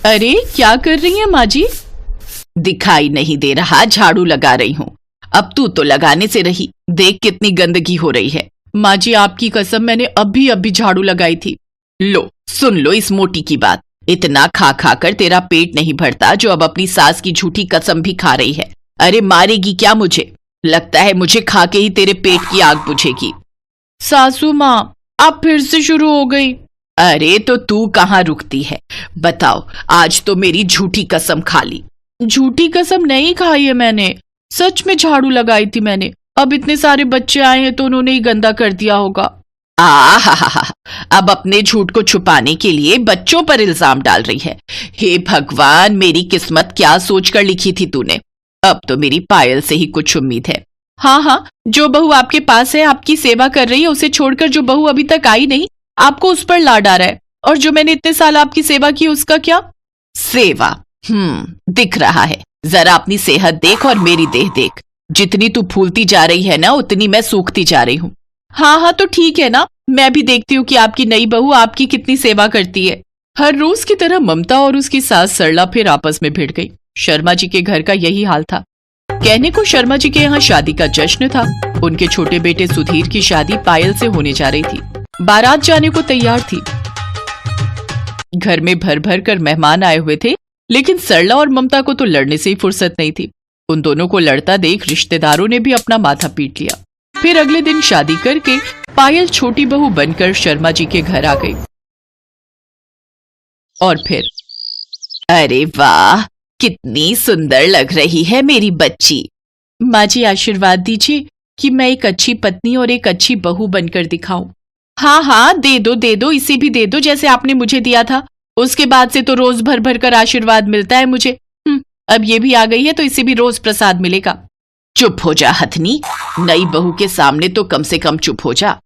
अरे क्या कर रही है माँ जी? दिखाई नहीं दे रहा, झाड़ू लगा रही हूँ। अब तू तो लगाने से रही, देख कितनी गंदगी हो रही है। माँ जी आपकी कसम, मैंने अभी झाड़ू लगाई थी। लो सुन लो इस मोटी की बात। इतना खा खा कर तेरा पेट नहीं भरता जो अब अपनी सास की झूठी कसम भी खा रही है। अरे मारेगी क्या मुझे? लगता है मुझे खा के ही तेरे पेट की आग बुझेगी। सासू माँ आप फिर से शुरू हो गई। अरे तो तू कहाँ रुकती है? बताओ, आज तो मेरी झूठी कसम खा ली। झूठी कसम नहीं खाई है मैंने, सच में झाड़ू लगाई थी मैंने। अब इतने सारे बच्चे आए हैं तो उन्होंने ही गंदा कर दिया होगा। अब अपने झूठ को छुपाने के लिए बच्चों पर इल्जाम डाल रही है। हे भगवान, मेरी किस्मत क्या सोचकर लिखी थी तूने। अब तो मेरी पायल से ही कुछ उम्मीद है। हाँ, जो बहू आपके पास है, आपकी सेवा कर रही है, उसे छोड़कर जो बहू अभी तक आई नहीं, आपको उस पर लाड आ रहा है। और जो मैंने इतने साल आपकी सेवा की, उसका क्या? सेवा? दिख रहा है। जरा अपनी सेहत देख और मेरी देह देख। जितनी तू फूलती जा रही है ना, उतनी मैं सूखती जा रही हूँ। हाँ तो ठीक है ना, मैं भी देखती हूँ कि आपकी नई बहू आपकी कितनी सेवा करती है। हर रोज की तरह ममता और उसकी सास सरला फिर आपस में भिड़ गई। शर्मा जी के घर का यही हाल था। कहने को शर्मा जी के यहाँ शादी का जश्न था। उनके छोटे बेटे सुधीर की शादी पायल से होने जा रही थी। बारात जाने को तैयार थी। घर में भर भर कर मेहमान आए हुए थे, लेकिन सरला और ममता को तो लड़ने से ही फुर्सत नहीं थी। उन दोनों को लड़ता देख रिश्तेदारों ने भी अपना माथा पीट लिया। फिर अगले दिन शादी करके पायल छोटी बहू बनकर शर्मा जी के घर आ गई। और फिर अरे वाह, कितनी सुंदर लग रही है मेरी बच्ची। माँ जी आशीर्वाद दीजिए कि मैं एक अच्छी पत्नी और एक अच्छी बहू बनकर दिखाऊं। हाँ दे दो, इसे भी दे दो जैसे आपने मुझे दिया था। उसके बाद से तो रोज भर भर कर आशीर्वाद मिलता है मुझे। अब ये भी आ गई है तो इसे भी रोज प्रसाद मिलेगा। चुप हो जा हथनी, नई बहू के सामने तो कम से कम चुप हो जा।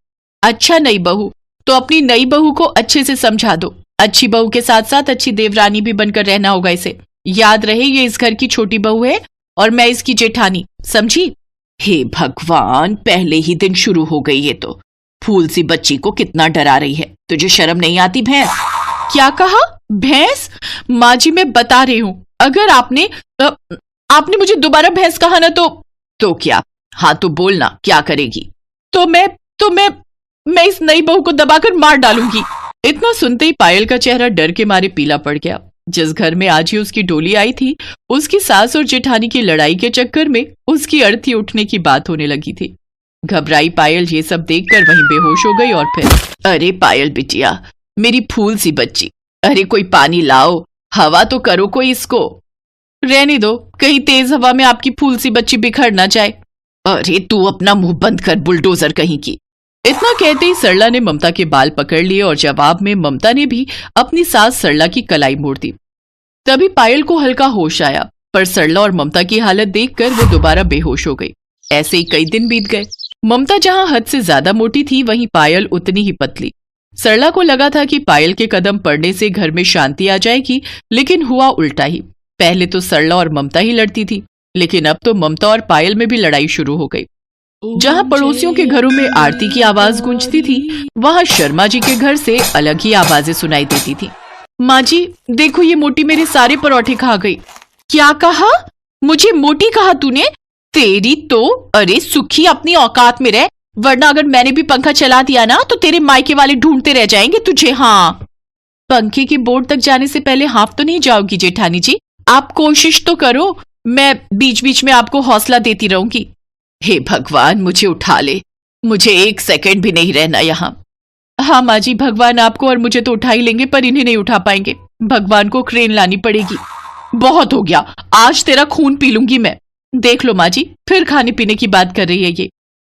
अच्छा नई बहू, तो अपनी नई बहू को अच्छे से समझा दो। अच्छी बहू के साथ साथ अच्छी देवरानी भी बनकर रहना होगा इसे। याद रहे ये इस घर की छोटी बहू है और मैं इसकी जेठानी, समझी? हे भगवान, पहले ही दिन शुरू हो गई है तो। फूल सी बच्ची को कितना डरा रही है। तुझे शर्म नहीं आती भैंस? क्या कहा? भैंस? माँ जी मैं बता रही हूँ, अगर आपने मुझे दोबारा भैंस कहा ना तो क्या? हाँ तो बोलना, क्या करेगी? तो मैं इस नई बहू को दबाकर मार डालूंगी। इतना सुनते ही पायल का चेहरा डर के मारे पीला पड़ गया। जिस घर में आज ही उसकी डोली आई थी, उसकी सास और जेठानी की लड़ाई के चक्कर में उसकी अर्थी उठने की बात होने लगी थी। घबराई पायल ये सब देखकर वहीं बेहोश हो गई। और फिर अरे पायल बिटिया, मेरी फूल सी बच्ची, अरे कोई पानी लाओ, हवा तो करो कोई इसको। रहने दो, कहीं तेज हवा में आपकी फूल सी बच्ची बिखर ना जाए। अरे तू अपना मुंह बंद कर, बुलडोजर कहीं की। इतना कहते ही सरला ने ममता के बाल पकड़ लिए और जवाब में ममता ने भी अपनी सास सरला की कलाई मोड़ दी। तभी पायल को हल्का होश आया, पर सरला और ममता की हालत देखकर वो दोबारा बेहोश हो गई। ऐसे ही कई दिन बीत गए। ममता जहां हद से ज्यादा मोटी थी, वहीं पायल उतनी ही पतली। सरला को लगा था कि पायल के कदम पड़ने से घर में शांति आ जाएगी, लेकिन हुआ उल्टा ही। पहले तो सरला और ममता ही लड़ती थी, लेकिन अब तो ममता और पायल में भी लड़ाई शुरू हो गई। जहां पड़ोसियों के घरों में आरती की आवाज गूंजती थी, वहां शर्मा जी के घर से अलग ही आवाजें सुनाई देती थी। माँ जी देखो, ये मोटी मेरे सारे परोठे खा गई। क्या कहा? मुझे मोटी कहा तूने? तेरी तो, अरे सुखी अपनी औकात में रह, वरना अगर मैंने भी पंखा चला दिया ना तो तेरे मायके वाले ढूंढते रह जाएंगे तुझे। हाँ, पंखे की बोर्ड तक जाने से पहले हाफ तो नहीं जाओगी जेठानी जी? आप कोशिश तो करो, मैं बीच बीच में आपको हौसला देती रहूंगी। हे भगवान, मुझे उठा ले, मुझे एक सेकंड भी नहीं रहना यहाँ। हाँ माँ जी, भगवान आपको और मुझे तो उठा ही लेंगे, पर इन्हें नहीं उठा पाएंगे। भगवान को क्रेन लानी पड़ेगी। बहुत हो गया, आज तेरा खून पी लूंगी मैं। देख लो माँ जी, फिर खाने पीने की बात कर रही है ये।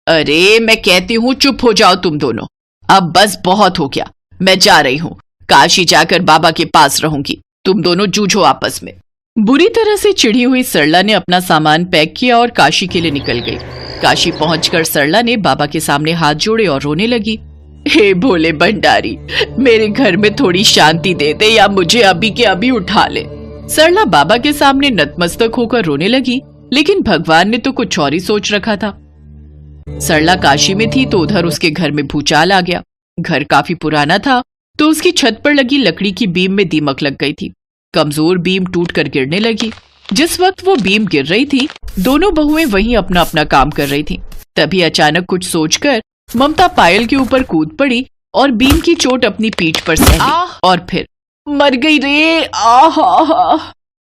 अरे मैं कहती हूँ चुप हो जाओ तुम दोनों। अब बस बहुत हो गया, मैं जा रही हूँ। काशी जाकर बाबा के पास रहूंगी। तुम दोनों जूझो आपस में। बुरी तरह से चिढ़ी हुई सरला ने अपना सामान पैक किया और काशी के लिए निकल गई। काशी पहुंचकर सरला ने बाबा के सामने हाथ जोड़े और रोने लगी। हे भोले भंडारी, मेरे घर में थोड़ी शांति दे दे या मुझे अभी के अभी उठा ले। सरला बाबा के सामने नतमस्तक होकर रोने लगी, लेकिन भगवान ने तो कुछ और ही सोच रखा था। सरला काशी में थी तो उधर उसके घर में भूचाल आ गया। घर काफी पुराना था तो उसकी छत पर लगी लकड़ी की बीम में दीमक लग गई थी। कमजोर बीम टूट कर गिरने लगी। जिस वक्त वो बीम गिर रही थी, दोनों बहुएं वहीं अपना अपना काम कर रही थीं। तभी अचानक कुछ सोचकर ममता पायल के ऊपर कूद पड़ी और बीम की चोट अपनी पीठ पर सह ली और फिर मर गई रे। आहा।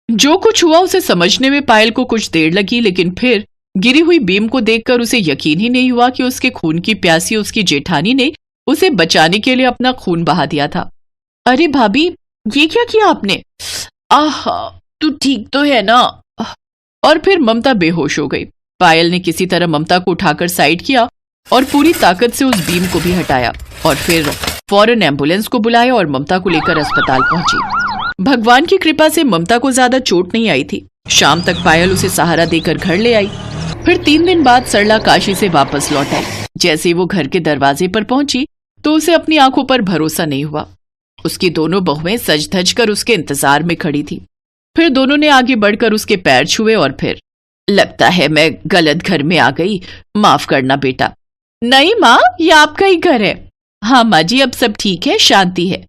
जो कुछ हुआ उसे समझने में पायल को कुछ देर लगी, लेकिन फिर गिरी हुई बीम को देखकर उसे यकीन ही नहीं हुआ कि उसके खून की प्यासी उसकी जेठानी ने उसे बचाने के लिए अपना खून बहा दिया था। अरे भाभी, ये क्या किया आपने? आहा, तू ठीक तो है ना? और फिर ममता बेहोश हो गई। पायल ने किसी तरह ममता को उठाकर साइड किया और पूरी ताकत से उस बीम को भी हटाया और फिर फौरन एम्बुलेंस को बुलाया और ममता को लेकर अस्पताल पहुंची। भगवान की कृपा से ममता को ज्यादा चोट नहीं आई थी। शाम तक पायल उसे सहारा देकर घर ले आई। फिर 3 दिन बाद सरला काशी से वापस लौट आई। जैसे वो घर के दरवाजे पर पहुंची तो उसे अपनी आंखों पर भरोसा नहीं हुआ। उसकी दोनों बहुएं सज धज कर उसके इंतजार में खड़ी थी। फिर दोनों ने आगे बढ़कर उसके पैर छुए और फिर, लगता है मैं गलत घर में आ गई, माफ करना बेटा। नहीं माँ, ये आपका ही घर है। हाँ माँ जी, अब सब ठीक है, शांति है।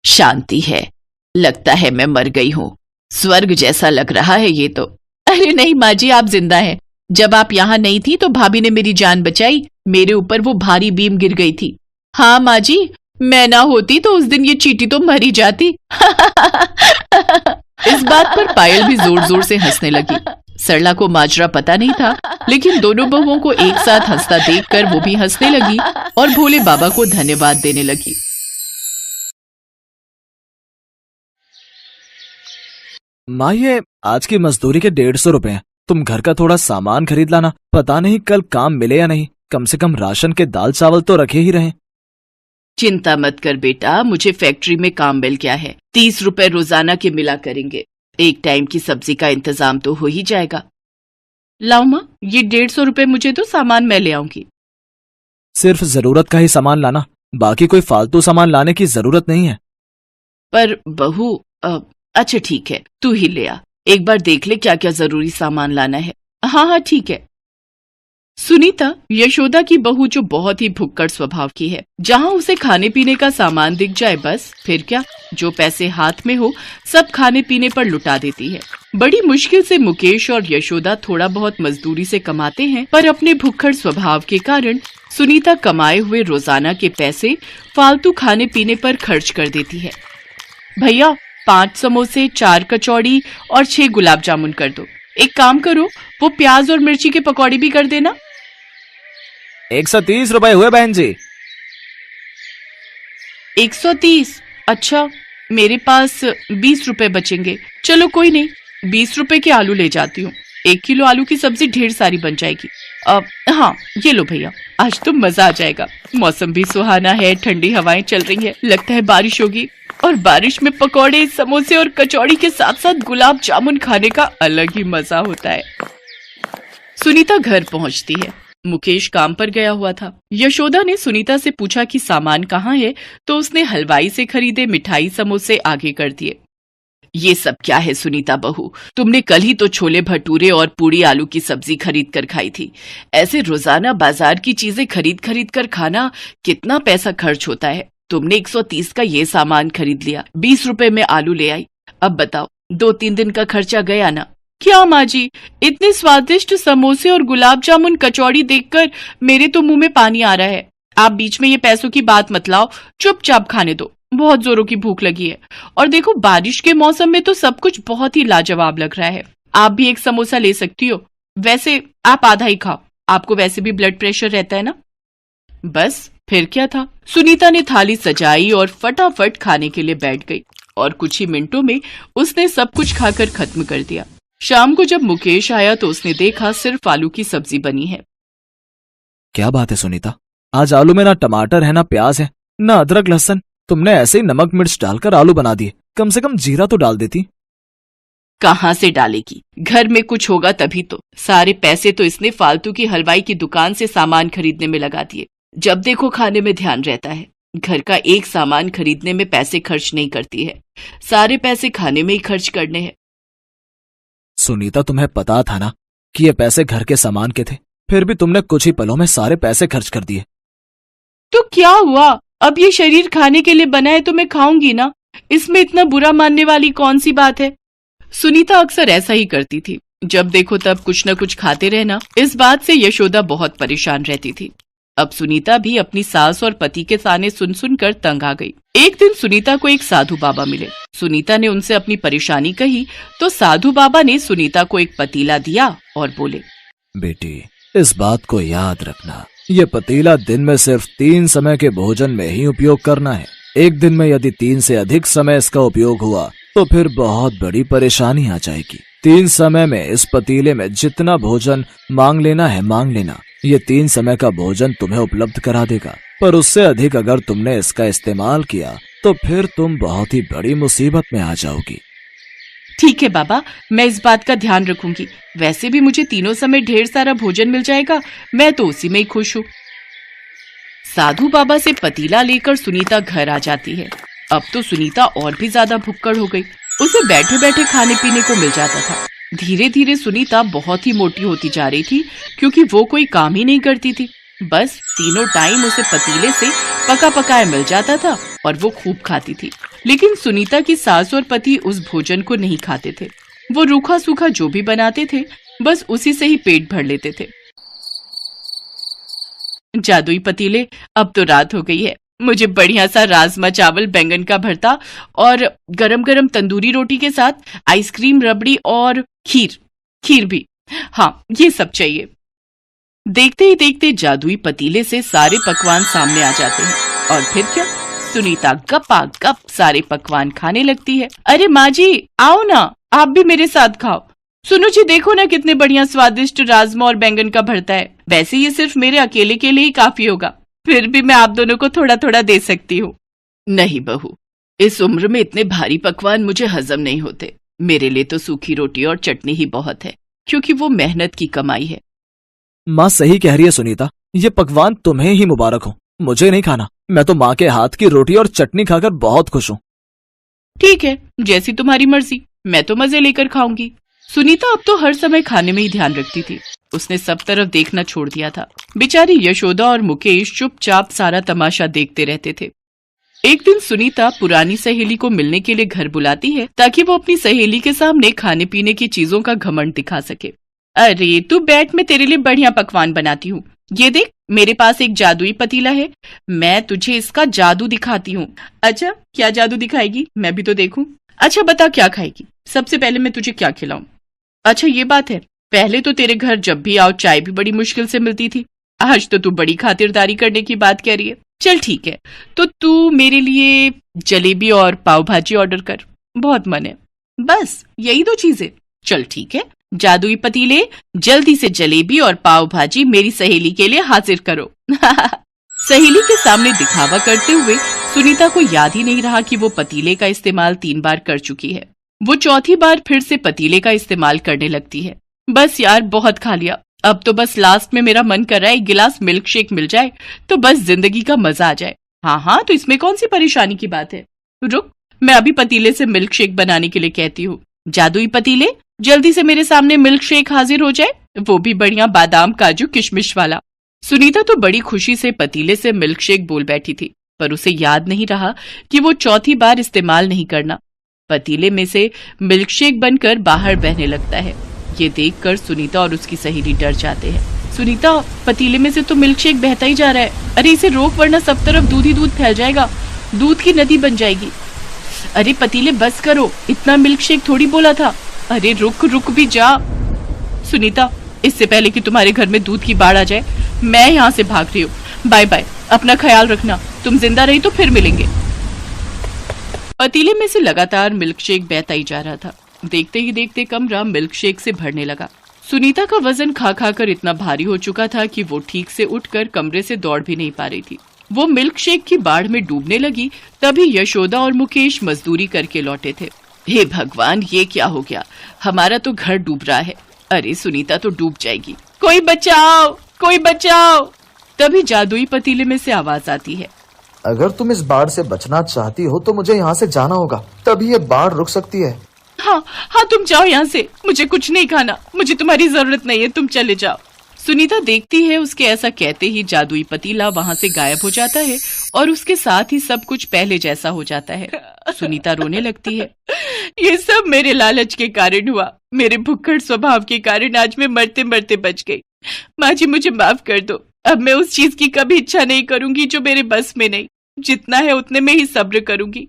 शांति है? लगता है मैं मर गई हूँ। स्वर्ग जैसा लग रहा है ये तो। अरे नहीं माँ जी, आप जिंदा हैं। जब आप यहाँ नहीं थी तो भाभी ने मेरी जान बचाई। मेरे ऊपर वो भारी बीम गिर गई थी। हाँ माँ जी, मैं ना होती तो उस दिन ये चींटी तो मर ही जाती। इस बात पर पायल भी जोर जोर से हंसने लगी। सरला को माजरा पता नहीं था, लेकिन दोनों बहुओं को एक साथ हंसता देखकर वो भी हंसने लगी और भोले बाबा को धन्यवाद देने लगी। माँ, ये आज की मजदूरी के 150 रुपए हैं। तुम घर का थोड़ा सामान खरीद लाना। पता नहीं कल काम मिले या नहीं। कम से कम राशन के दाल चावल तो रखे ही रहे। चिंता मत कर बेटा, मुझे फैक्ट्री में काम मिल गया है। 30 रुपए रोजाना के मिला करेंगे। एक टाइम की सब्जी का इंतजाम तो हो ही जाएगा। लाओ माँ, ये 150 रुपए मुझे तो, सामान मैं ले आऊंगी। सिर्फ जरूरत का ही सामान लाना, बाकी कोई फालतू सामान लाने की जरूरत नहीं है। पर बहू, अच्छा ठीक है, तू ही ले आ। एक बार देख ले क्या क्या जरूरी सामान लाना है। हाँ हाँ ठीक है। सुनीता यशोदा की बहू जो बहुत ही भुक्कड़ स्वभाव की है। जहाँ उसे खाने पीने का सामान दिख जाए बस, फिर क्या, जो पैसे हाथ में हो सब खाने पीने पर लुटा देती है। बड़ी मुश्किल से मुकेश और यशोदा थोड़ा बहुत मजदूरी से कमाते हैं, पर अपने भुक्कड़ स्वभाव के कारण सुनीता कमाए हुए रोजाना के पैसे फालतू खाने पीने पर खर्च कर देती है। भैया, 5 समोसे, 4 कचौड़ी और 6 गुलाब जामुन कर दो। एक काम करो, वो प्याज और मिर्ची के पकौड़े भी कर देना। 130 रुपए हुए बहन जी। 130? अच्छा, मेरे पास 20 रुपए बचेंगे। चलो कोई नहीं, 20 रुपए के आलू ले जाती हूँ। 1 किलो आलू की सब्जी ढेर सारी बन जाएगी। हाँ, ये लो भैया, आज तो मजा आ जाएगा। मौसम भी सुहाना है, ठंडी हवाएं चल रही है, लगता है बारिश होगी। और बारिश में पकौड़े, समोसे और कचौड़ी के साथ साथ गुलाब जामुन खाने का अलग ही मजा होता है। सुनीता घर पहुंचती है। मुकेश काम पर गया हुआ था। यशोदा ने सुनीता से पूछा कि सामान कहाँ है, तो उसने हलवाई से खरीदे मिठाई समोसे आगे कर दिए। ये सब क्या है सुनीता बहू? तुमने कल ही तो छोले भटूरे और पूरी आलू की सब्जी खरीद कर खाई थी। ऐसे रोजाना बाजार की चीजें खरीद खरीद कर खाना कितना पैसा खर्च होता है। तुमने 130 का ये सामान खरीद लिया, 20 रुपए में आलू ले आई। अब बताओ, 2-3 दिन का खर्चा गया ना? क्या माँ जी, इतने स्वादिष्ट समोसे और गुलाब जामुन कचौड़ी देखकर मेरे तो मुंह में पानी आ रहा है। आप बीच में ये पैसों की बात मत लाओ, चुपचाप खाने दो। बहुत जोरों की भूख लगी है। और देखो, बारिश के मौसम में तो सब कुछ बहुत ही लाजवाब लग रहा है। आप भी एक समोसा ले सकती हो। वैसे आप आधा ही खाओ, आपको वैसे भी ब्लड प्रेशर रहता है ना। बस फिर क्या था, सुनीता ने थाली सजाई और फटाफट खाने के लिए बैठ गई और कुछ ही मिनटों में उसने सब कुछ खाकर खत्म कर दिया। शाम को जब मुकेश आया तो उसने देखा सिर्फ आलू की सब्जी बनी है। क्या बात है सुनीता, आज आलू में ना टमाटर है, ना प्याज है, ना अदरक लहसुन। तुमने ऐसे ही नमक मिर्च डालकर आलू बना दिए। कम से कम जीरा तो डाल देती। कहाँ से डालेगी? घर में कुछ होगा तभी तो। सारे पैसे तो इसने फालतू की हलवाई की दुकान से सामान खरीदने में लगा दिए। जब देखो खाने में ध्यान रहता है। घर का एक सामान खरीदने में पैसे खर्च नहीं करती है, सारे पैसे खाने में ही खर्च करने हैं। सुनीता, तुम्हें पता था ना कि ये पैसे घर के सामान के थे, फिर भी तुमने कुछ ही पलों में सारे पैसे खर्च कर दिए। तो क्या हुआ, अब ये शरीर खाने के लिए बना है तो मैं खाऊंगी ना। इसमें इतना बुरा मानने वाली कौन सी बात है। सुनीता अक्सर ऐसा ही करती थी, जब देखो तब कुछ न कुछ खाते रहना। इस बात से यशोदा बहुत परेशान रहती थी। अब सुनीता भी अपनी सास और पति के ताने सुन सुनकर तंग आ गई। एक दिन सुनीता को एक साधु बाबा मिले। सुनीता ने उनसे अपनी परेशानी कही तो साधु बाबा ने सुनीता को एक पतीला दिया और बोले, बेटी, इस बात को याद रखना, ये पतीला दिन में सिर्फ 3 समय के भोजन में ही उपयोग करना है। एक दिन में यदि 3 से अधिक समय इसका उपयोग हुआ तो फिर बहुत बड़ी परेशानी आ जाएगी। 3 समय में इस पतीले में जितना भोजन मांग लेना है मांग लेना। ये 3 समय का भोजन तुम्हें उपलब्ध करा देगा, पर उससे अधिक अगर तुमने इसका इस्तेमाल किया तो फिर तुम बहुत ही बड़ी मुसीबत में आ जाओगी। ठीक है बाबा, मैं इस बात का ध्यान रखूंगी। वैसे भी मुझे तीनों समय ढेर सारा भोजन मिल जाएगा, मैं तो उसी में ही खुश हूँ। साधु बाबा से पतीला लेकर सुनीता घर आ जाती है। अब तो सुनीता और भी ज्यादा भुक्कड़ हो गई। उसे बैठे बैठे खाने पीने को मिल जाता था। धीरे धीरे सुनीता बहुत ही मोटी होती जा रही थी, क्योंकि वो कोई काम ही नहीं करती थी। बस तीनों टाइम उसे पतीले से पका पकाया मिल जाता था और वो खूब खाती थी। लेकिन सुनीता की सास और पति उस भोजन को नहीं खाते थे। वो रूखा सूखा जो भी बनाते थे बस उसी से ही पेट भर लेते थे। जादुई पतीले, अब तो रात हो गई है। मुझे बढ़िया सा राजमा चावल, बैंगन का भरता और गरम गरम तंदूरी रोटी के साथ आइसक्रीम, रबड़ी और खीर भी। हाँ, ये सब चाहिए। देखते ही देखते जादुई पतीले से सारे पकवान सामने आ जाते हैं और फिर क्या, सुनीता गपागप सारे पकवान खाने लगती है। अरे माँ जी, आओ ना, आप भी मेरे साथ खाओ। सुनो जी, देखो ना कितने बढ़िया स्वादिष्ट राजमा और बैंगन का भरता है। वैसे ये सिर्फ मेरे अकेले के लिए ही काफी होगा, फिर भी मैं आप दोनों को थोड़ा थोड़ा दे सकती हूँ। नहीं बहू, इस उम्र में इतने भारी पकवान मुझे हजम नहीं होते। मेरे लिए तो सूखी रोटी और चटनी ही बहुत है, क्योंकि वो मेहनत की कमाई है। माँ सही कह रही है सुनीता, ये पकवान तुम्हें ही मुबारक हो, मुझे नहीं खाना। मैं तो माँ के हाथ की रोटी और चटनी खाकर बहुत खुश हूँ। ठीक है, जैसी तुम्हारी मर्जी, मैं तो मजे लेकर खाऊंगी। सुनीता अब तो हर समय खाने में ही ध्यान रखती थी। उसने सब तरफ देखना छोड़ दिया था। बेचारी यशोदा और मुकेश चुपचाप सारा तमाशा देखते रहते थे। एक दिन सुनीता पुरानी सहेली को मिलने के लिए घर बुलाती है, ताकि वो अपनी सहेली के सामने खाने पीने की चीजों का घमंड दिखा सके। अरे तू बैठ, मैं तेरे लिए बढ़िया पकवान बनाती हूँ। ये देख, मेरे पास एक जादुई पतीला है, मैं तुझे इसका जादू दिखाती हूँ। अच्छा, क्या जादू दिखाएगी, मैं भी तो देखूं। अच्छा बता, क्या खाएगी? सबसे पहले मैं तुझे क्या खिलाऊं? अच्छा ये बात है, पहले तो तेरे घर जब भी आओ चाय भी बड़ी मुश्किल से मिलती थी। आज तो तू बड़ी खातिरदारी करने की बात कह रही है। चल ठीक है, तो तू मेरे लिए जलेबी और पाव भाजी ऑर्डर कर, बहुत मन है। बस यही 2 चीजें? चल ठीक है, जादुई पतीले, जल्दी से जलेबी और पाव भाजी मेरी सहेली के लिए हाजिर करो। सहेली के सामने दिखावा करते हुए सुनीता को याद ही नहीं रहा कि वो पतीले का इस्तेमाल 3 बार कर चुकी है। वो चौथी बार फिर से पतीले का इस्तेमाल करने लगती है। बस यार, बहुत खा लिया, अब तो बस लास्ट में मेरा मन कर रहा है 1 गिलास मिल्क शेक मिल जाए तो बस जिंदगी का मजा आ जाए। हाँ, तो इसमें कौन सी परेशानी की बात है? रुक, मैं अभी पतीले से मिल्क शेक बनाने के लिए कहती हूँ। जादुई पतीले, जल्दी से मेरे सामने मिल्क शेक हाजिर हो जाए, वो भी बढ़िया बादाम काजू किशमिश वाला। सुनीता तो बड़ी खुशी से पतीले से मिल्क शेक बोल बैठी थी, पर उसे याद नहीं रहा कि वो चौथी बार इस्तेमाल नहीं करना। पतीले में से मिल्क शेक बनकर बाहर बहने लगता है। ये देखकर सुनीता और उसकी सहेली डर जाते हैं। सुनीता, पतीले में से तो मिल्क शेक बहता ही जा रहा है। अरे इसे रोक, वरना सब तरफ दूध ही दूध फैल जाएगा, दूध की नदी बन जाएगी। अरे पतीले बस करो, इतना मिल्क शेक थोड़ी बोला था। अरे रुक भी जा। सुनीता, इससे पहले कि तुम्हारे घर में दूध की बाढ़ आ जाए, मैं यहाँ से भाग रही हूँ। बाय बाय, अपना ख्याल रखना, तुम जिंदा रही तो फिर मिलेंगे। पतीले में से लगातार मिल्क शेक बहता ही जा रहा था। देखते ही देखते कमरा मिल्क शेक से भरने लगा। सुनीता का वजन खा खा कर इतना भारी हो चुका था कि वो ठीक से उठकर कमरे से दौड़ भी नहीं पा रही थी। वो मिल्क शेक की बाढ़ में डूबने लगी, तभी यशोदा और मुकेश मजदूरी करके लौटे थे। हे भगवान, ये क्या हो गया, हमारा तो घर डूब रहा है। अरे सुनीता तो डूब जाएगी, कोई बचाओ, कोई बचाओ। तभी जादुई पतीले में से आवाज आती है, अगर तुम इस बाढ़ से बचना चाहती हो तो मुझे यहाँ से जाना होगा, तभी ये बाढ़ रुक सकती है। हाँ, तुम जाओ यहाँ से, मुझे कुछ नहीं खाना, मुझे तुम्हारी जरूरत नहीं है, तुम चले जाओ। सुनीता देखती है उसके ऐसा कहते ही जादुई पतीला वहां से गायब हो जाता है और उसके साथ ही सब कुछ पहले जैसा हो जाता है। सुनीता रोने लगती है। ये सब मेरे लालच के कारण हुआ, मेरे भुक्खड़ स्वभाव के कारण आज मैं मरते मरते बच गई। माँ जी मुझे माफ कर दो, अब मैं उस चीज की कभी इच्छा नहीं करूंगी जो मेरे बस में नहीं। जितना है उतने में ही सब्र करूंगी।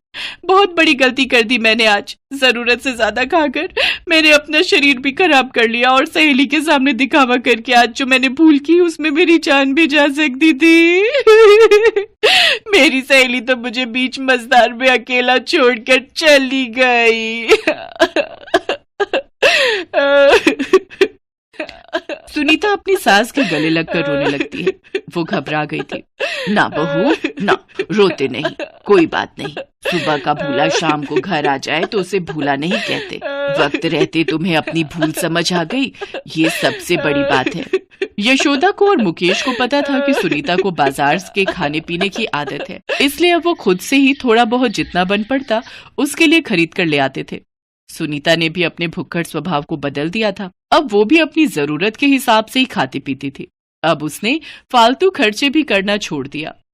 बहुत बड़ी गलती कर दी मैंने आज, जरूरत से ज्यादा खाकर मैंने अपना शरीर भी खराब कर लिया और सहेली के सामने दिखावा करके आज जो मैंने भूल की उसमें मेरी जान भी जा सकती थी। मेरी सहेली तो मुझे बीच मझधार में अकेला छोड़कर चली गई। सुनीता अपनी सास के गले लगकर रोने लगती है। वो घबरा गई थी। ना बहू ना, रोते नहीं, कोई बात नहीं। सुबह का भूला शाम को घर आ जाए तो उसे भूला नहीं कहते। वक्त रहते तुम्हें अपनी भूल समझ आ गई, ये सबसे बड़ी बात है। यशोदा को और मुकेश को पता था कि सुनीता को बाजार के खाने पीने की आदत है, इसलिए अब वो खुद से ही थोड़ा बहुत जितना बन पड़ता उसके लिए खरीद कर ले आते थे। सुनीता ने भी अपने भुक्खड़ स्वभाव को बदल दिया था। अब वो भी अपनी जरूरत के हिसाब से ही खाती पीती थी। अब उसने फालतू खर्चे भी करना छोड़ दिया।